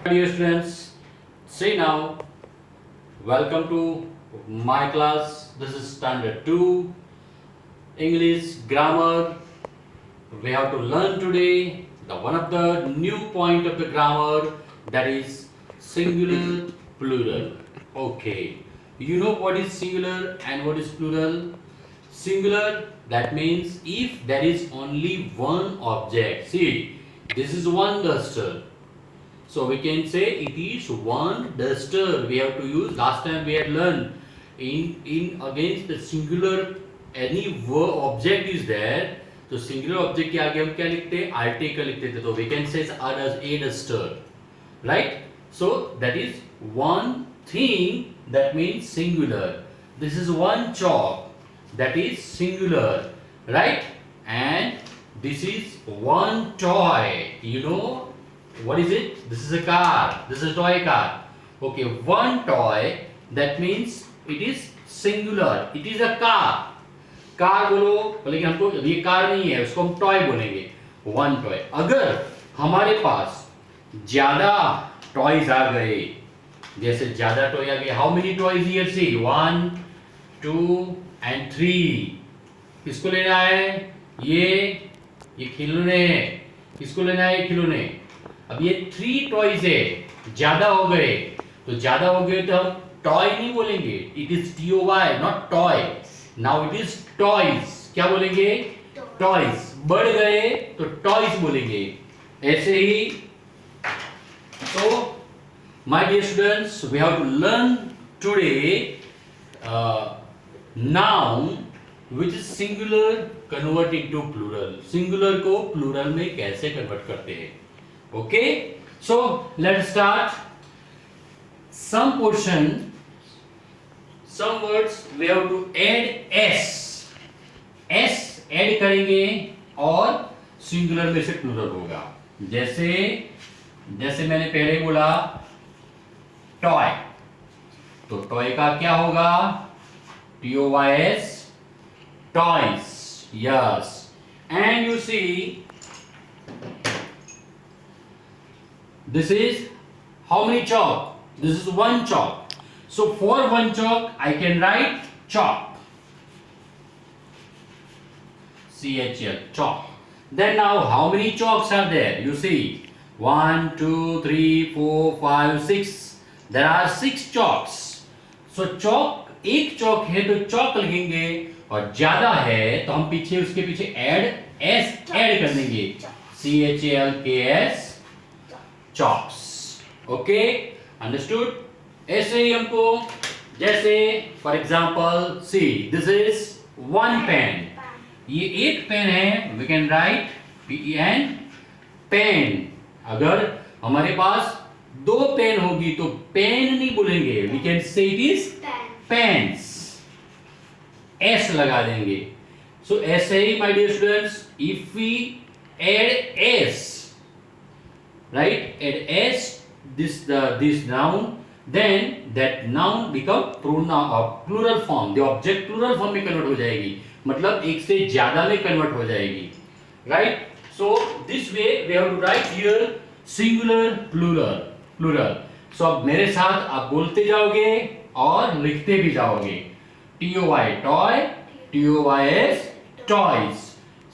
Dear students, say now, welcome to my class. This is standard 2 English grammar. We have to learn today the one of the new point of the grammar, that is singular plural. Okay, you know what is singular and what is plural? Singular, that means if there is only one object. See, this is one duster. So we can say it is one duster. We have to use, last time we had learned in against the singular any verb object is there. तो singular object के आगे हम क्या लिखते हैं? Article लिखते थे. तो we can say a duster, right? So that is one thing, that means singular. This is one chalk, that is singular, right? And this is one toy. You know what is it? This is a car. This is a toy car. Okay, one toy, that means it is singular. It is a car. Car बोलो, लेकिन हमको ये car नहीं है, उसको हम toy बोलेंगे. One toy. अगर हमारे पास ज्यादा टॉयज आ गए, जैसे ज्यादा टॉय आ गए, how many toys here? See 1 2 and 3. किसको लेना है? ये खिलौने. किसको लेना है? ये खिलौने. अब ये 3 टॉयज है, ज्यादा हो गए. तो ज्यादा हो गए तो हम टॉय नहीं बोलेंगे. It is TOY, not toy. Now it is toys. क्या बोलेंगे? टॉयज. बढ़ गए तो टॉयज बोलेंगे. ऐसे ही. तो my dear students, we have to learn today noun which is singular convert into plural. Singular को प्लूरल में कैसे कन्वर्ट करते हैं? Okay, so let's start. Some portion, some words we have to add s. s add करेंगे और singular में से plural होगा. जैसे मैंने पहले बोला टॉय, तो टॉय का क्या होगा? TOYS, toys. Yes. And you see, this is how many chalk? This is one chalk. So for one chalk I can write chalk. CHL, chalk. Then now how many chalks are there? You see 1 2 3 4 5 6. There are 6 chalks. So chalk, एक चौक है तो चौक लिखेंगे, और ज्यादा है तो हम उसके पीछे एड कर देंगे. CHALKS, chalks. Okay, understood? ऐसे ही हमको, जैसे for example see, this is one pen. ये एक पेन है. We can write PEN, pen. अगर हमारे पास 2 पेन होगी तो पेन नहीं बोलेंगे. We can say it is pens. S लगा देंगे. सो ऐसे ही my dear students, if we add S, right, add S this noun, then that noun become plural form. the object plural form में convert हो जाएगी, मतलब एक से ज्यादा में कन्वर्ट हो जाएगी, right? so this way we have to write here singular plural. so अब मेरे साथ आप बोलते जाओगे और लिखते भी जाओगे. TOY toy, TOYS toys,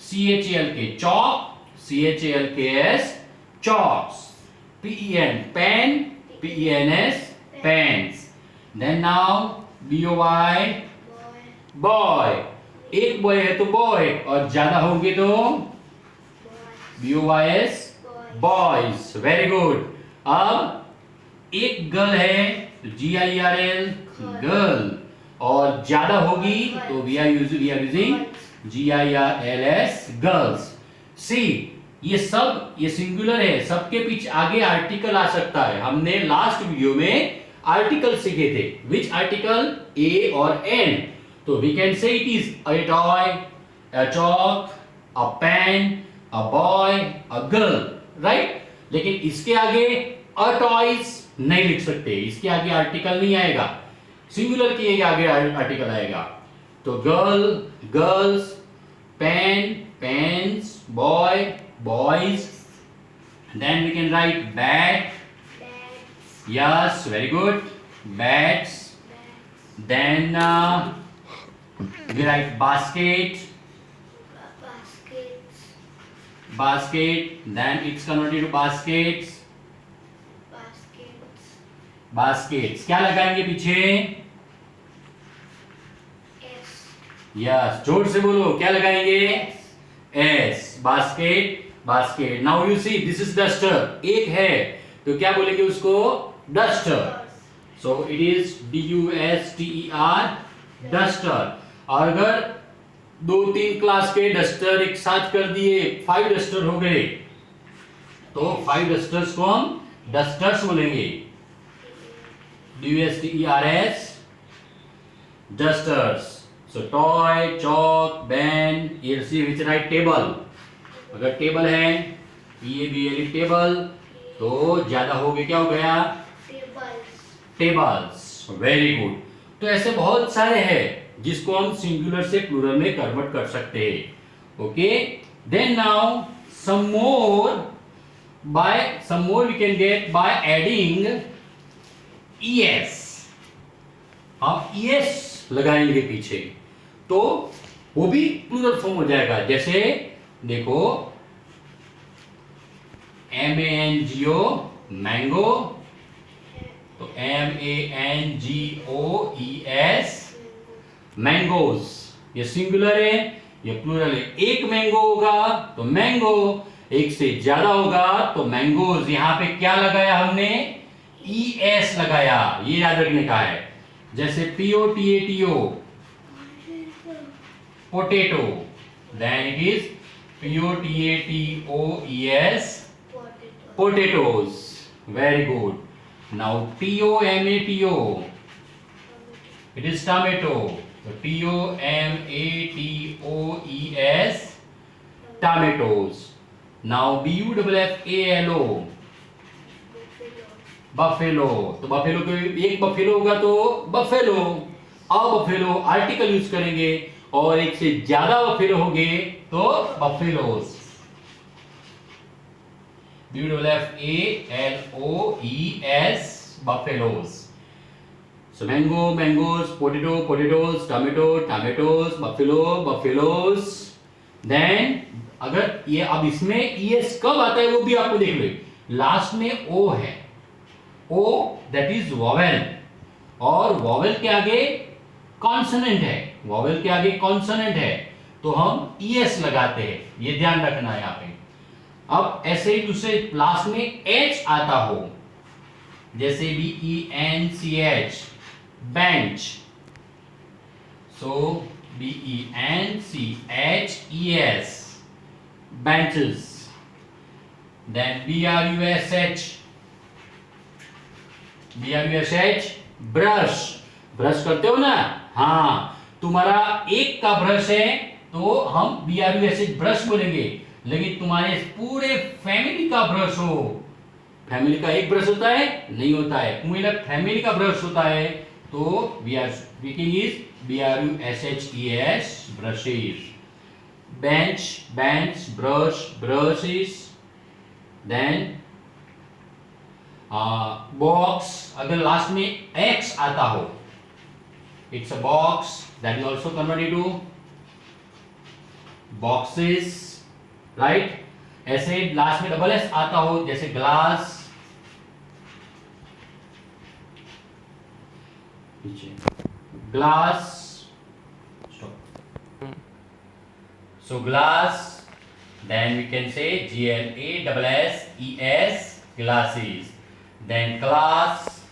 CHALK chalk, CHALKS chalks, PEN pen, PENS pens. Then now BOY boy. एक बॉय है तो बॉय, और ज्यादा होंगे तो BOYS boys. Very good. अब एक गर्ल है तो GIRL गर्ल, और ज्यादा होगी तो we are using GIRLS girls. सी, ये सिंगुलर है, सबके पीछे आगे आर्टिकल आ सकता है. हमने लास्ट वीडियो में आर्टिकल सीखे थे. Which article? A और N. तो we can say it is a toy, a chalk, a pen, a boy, a girl, right? लेकिन इसके आगे अ टॉयज नहीं लिख सकते. इसके आगे आर्टिकल नहीं आएगा. सिंगुलर के आगे आर्टिकल आएगा. तो girl, girls, pen, pens, boy, boys. Then we can write bat, Yes, very good. Bats. Then we write basket. Baskets. Basket. Then it's converted to baskets. Baskets. Baskets. क्या लगाएंगे पीछे? S. Yes, जोर से बोलो, क्या लगाएंगे? S. Basket. Basket. Now you see this is duster. एक है तो क्या बोलेंगे उसको? Duster. So it is DUSTER, duster. और अगर 2-3 क्लास के डस्टर एक साथ कर दिए, 5 डस्टर हो गए, तो 5 डस्टर्स को हम डस्टर्स बोलेंगे. DUSTERS, dusters. So toy, chalk, pen. Here see which write table. अगर टेबल है, TABLE टेबल, तो ज्यादा हो गया, क्या हो गया? Tables. टेबल्स. Very good. तो ऐसे बहुत सारे हैं जिसको हम सिंगुलर से प्लूरल में कन्वर्ट कर सकते हैं. Okay. Then now some more we can get by adding ES. आप ES लगाएंगे पीछे तो वो भी प्लूरल फॉर्म हो जाएगा. जैसे देखो, MANGO मैंगो, तो MANGOES मैंगोज. ये सिंगुलर है, ये प्लूरल है. एक मैंगो होगा तो मैंगो, एक से ज्यादा होगा तो मैंगोज. यहां पे क्या लगाया हमने? ES लगाया. ये याद रखने का है. जैसे POTATO potato, then it is POTATOES potatoes. Very good. Now TOMATO, it is tomato. So TOMATOES tomatoes. Now BUFFALO buffalo. तो buffalo को एक buffalo होगा तो buffalo. अब buffalo आर्टिकल यूज करेंगे और एक से ज्यादा बफेलो होंगे तो buffaloes. BUFFALOES buffaloes. So mango, mangoes, potato, potatoes, tomato, tomatoes, buffalo, buffaloes. Then अगर ये अब इसमें ES कब आता है वो भी आपको देख लो. लास्ट में O है, O that is vowel, और vowel के आगे कॉन्सोनेंट है. वॉवेल के आगे कॉन्सोनेंट है तो हम ES लगाते हैं. ये ध्यान रखना है यहाँ पे. अब ऐसे ही दूसरे लास्ट में H आता हो, जैसे BENCH बेंच. सो BENCHES benches. Then BRUSH brush. Brush करते हो ना? हाँ, तुम्हारा एक का ब्रश है तो हम BRUSH ब्रश बोलेंगे. लेकिन तुम्हारे पूरे फैमिली का ब्रश हो, फैमिली का एक ब्रश होता है? नहीं होता है. पूरे फैमिली का ब्रश होता है तो we are speaking is BRUSHES brushes. bench, bench, brush, brushes. then box. अगर लास्ट में X आता हो, it's a box. that is also converted to boxes, right? ऐसे लास्ट में डबल S आता हो, जैसे glass. Glass. so glass. then we can say GLASSES glasses. then class,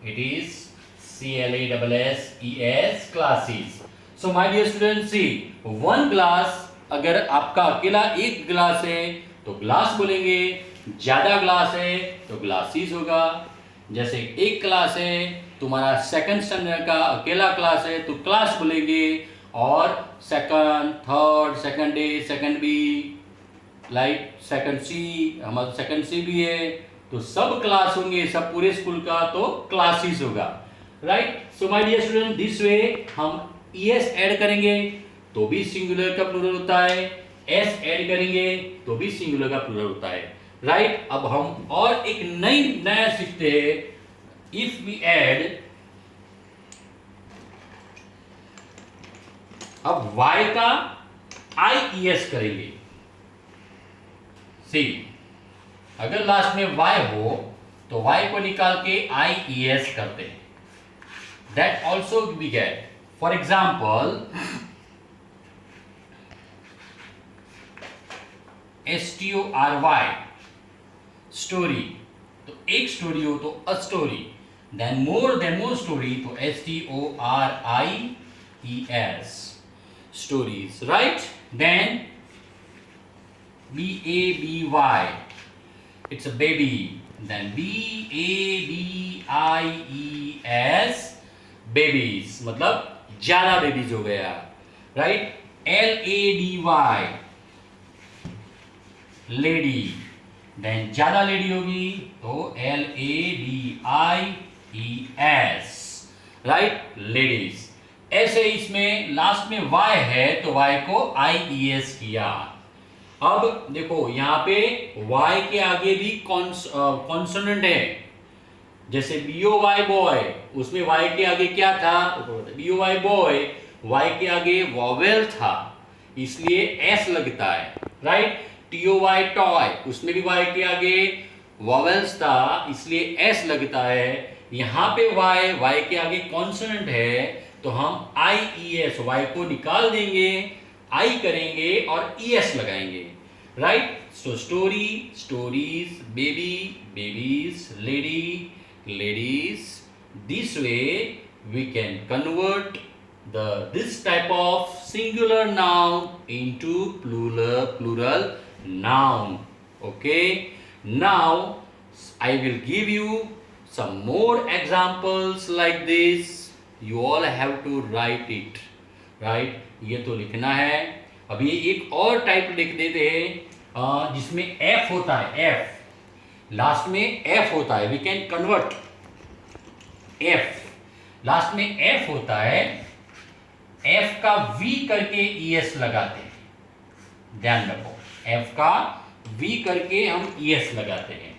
it is CLASSES classes. so my dear students, see one glass. अगर आपका अकेला एक glass है तो ग्लास बोलेंगे, ज्यादा ग्लास है तो ग्लासेस होगा. जैसे एक क्लास है, तुम्हारा सेकंड स्टैंडर्ड का अकेला क्लास है तो क्लास बोलेंगे, और second, third, second A, second B, like second C, हमारा सेकंड सी भी है तो सब क्लास होंगे, सब पूरे स्कूल का तो क्लासेस होगा. Right. So my dear student, this way हम ES ऐड करेंगे तो भी सिंगुलर का प्लूरल होता है, S ऐड करेंगे तो भी सिंगुलर का प्लूरल होता है. राइट। अब हम और एक नया सीखते हैं। इफ वी ऐड, अब y का IES करेंगे। सी, अगर लास्ट में y हो तो y को निकाल के IES करते हैं। That also we get, for example STORY, story, तो एक स्टोरी हो तो a story, then more story तो STORIES, stories, right. Then BABY, it's a baby, then BABIES, babies, मतलब ज्यादा बेबीज हो गया, राइट। LADY, लेडी, देन ज्यादा लेडी होगी तो LADIES, राइट, लेडीज। ऐसे इसमें लास्ट में Y है तो Y को IES किया। अब देखो यहाँ पे Y के आगे भी कॉन्सोनेंट है, जैसे BOY बॉय, उसमें Y के आगे क्या था, BOY बॉय, Y के आगे वॉवेल था इसलिए S लगता है, राइट। TOY टॉय, उसमें भी Y के आगे वॉवेल्स था इसलिए S लगता है। यहाँ पे Y के आगे कॉन्सोनेंट है तो हम IES, Y को निकाल देंगे, I करेंगे और ES लगाएंगे, right. So story, stories, baby, babies, lady, ladies. This way we can convert this type of singular noun into plural noun. Okay, now I will give you some more examples like this. You all have to write it, right? ये तो लिखना है। अब ये एक और type लिख देते हैं जिसमें F होता है, F लास्ट में F होता है। We can convert F, last में F होता है, F का V करके ES लगाते हैं। ध्यान रखो, F का V करके हम ES लगाते हैं,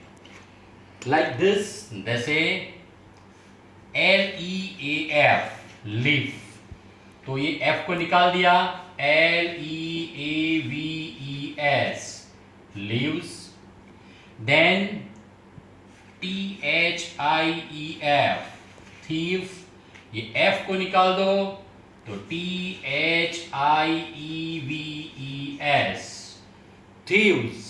लाइक दिस। जैसे LEAF, लीफ, तो ये F को निकाल दिया, LEAVES, leaves. Then THIEF, thief, ये F को निकाल दो तो THIEVES, thieves,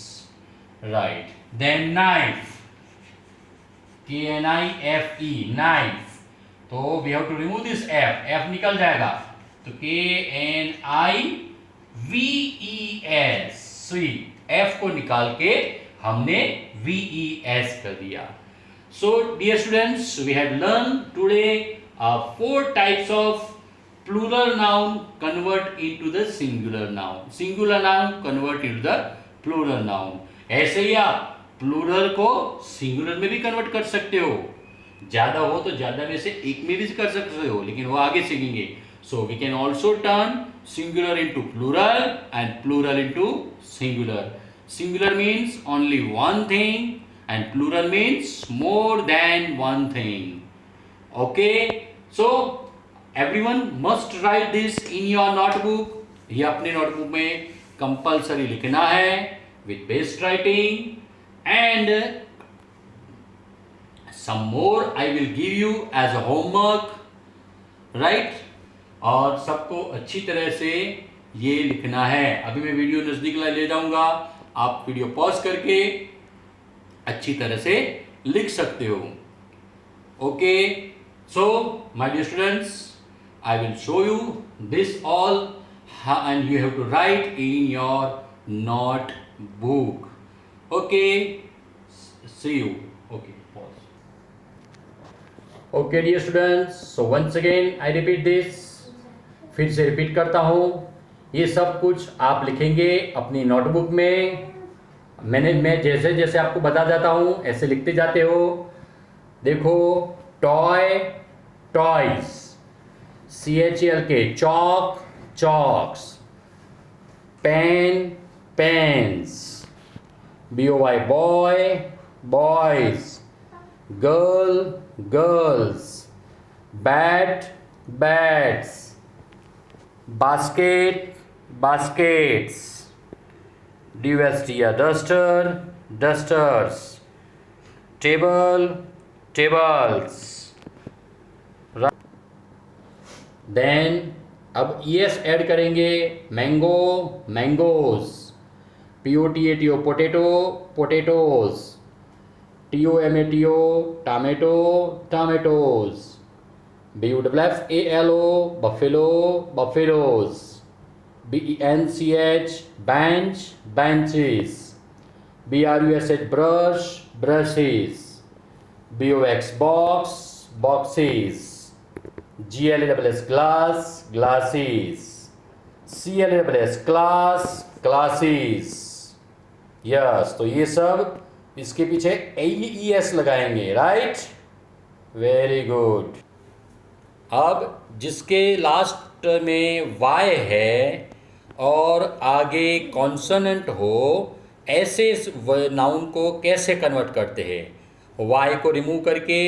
right. Then knife, KNIFE, knife, तो we have to remove this F निकल जाएगा तो KNIVES, sweet, F को निकाल के हमने VES कर दिया। So dear students, we had learned today 4 types of plural noun convert into the singular noun, singular noun convert into the plural noun। ऐसे ही आप प्लूरल को सिंगुलर में भी कन्वर्ट कर सकते हो, ज्यादा हो तो ज्यादा में से एक में भी कर सकते हो, लेकिन वो आगे सीखेंगे। So we can also turn singular into plural and plural into singular. Singular means only one thing and plural means more than one thing. Okay, so everyone must write this in your notebook। ये अपने notebook में compulsory लिखना है with best writing, and some more I will give you as a homework, right? और सबको अच्छी तरह से ये लिखना है। अभी मैं वीडियो नजदीक ले जाऊंगा, आप वीडियो पॉज करके अच्छी तरह से लिख सकते हो। Okay, so my dear students, I will show you this all and you have to write in your notebook. Okay, see you. Okay, pause. Okay dear students, so once again I repeat this, फिर से repeat करता हूँ। ये सब कुछ आप लिखेंगे अपनी नोटबुक में। मैं जैसे जैसे आपको बता जाता हूँ ऐसे लिखते जाते हो। देखो, toy, toys, CHLK, chalk, chalks, pen, pens, BOY boy, boys. Girl, girls. Bat, bats. Basket, baskets. DUST duster, dusters. Table, tables. Then अब ES ऐड करेंगे. Mango, mangoes. POTATO potato, potatoes. TOMATO tomato, tomatoes. BUFFALO buffalo, buffaloes. BENCH bench, benches. BRUSH brush, brushes. BOX box, boxes. GLASS glass, glasses. CLASS class, classes. Yes, तो ये सब इसके पीछे AES लगाएंगे. Right, very good. अब जिसके last में Y है और आगे कॉन्सोनेंट हो, ऐसे नाउन को कैसे कन्वर्ट करते हैं? Y को रिमूव करके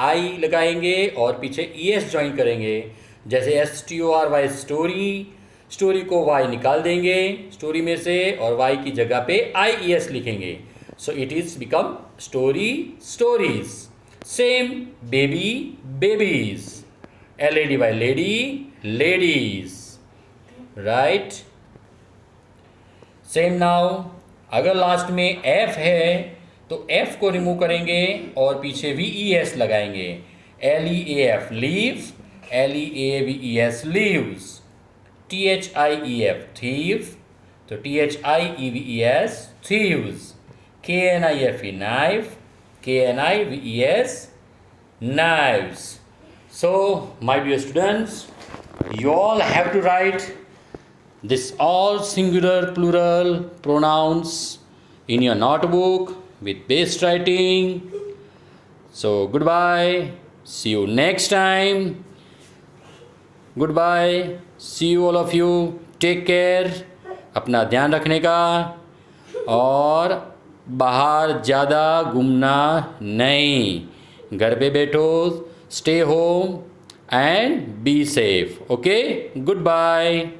I लगाएंगे और पीछे ES ज्वाइन करेंगे. जैसे STORY स्टोरी, स्टोरी को Y निकाल देंगे स्टोरी में से और Y की जगह पे IES लिखेंगे. So it is become story, stories. Same baby, babies. LADY lady, ladies. Right. Same now अगर लास्ट में F है तो F को रिमूव करेंगे और पीछे VES लगाएंगे. LEAF leave, LEAVES leaves. THIEF thief, तो THIEVES thieves. KNIFE knife, KNIVES knives. So my dear students, you all have to write this all singular plural pronouns in your notebook with best writing. So goodbye, see you next time. Goodbye, see you all of you. Take care. अपना ध्यान रखने का और बाहर ज़्यादा घूमना नहीं. घर पे बैठो. Stay home and be safe. Okay? Goodbye.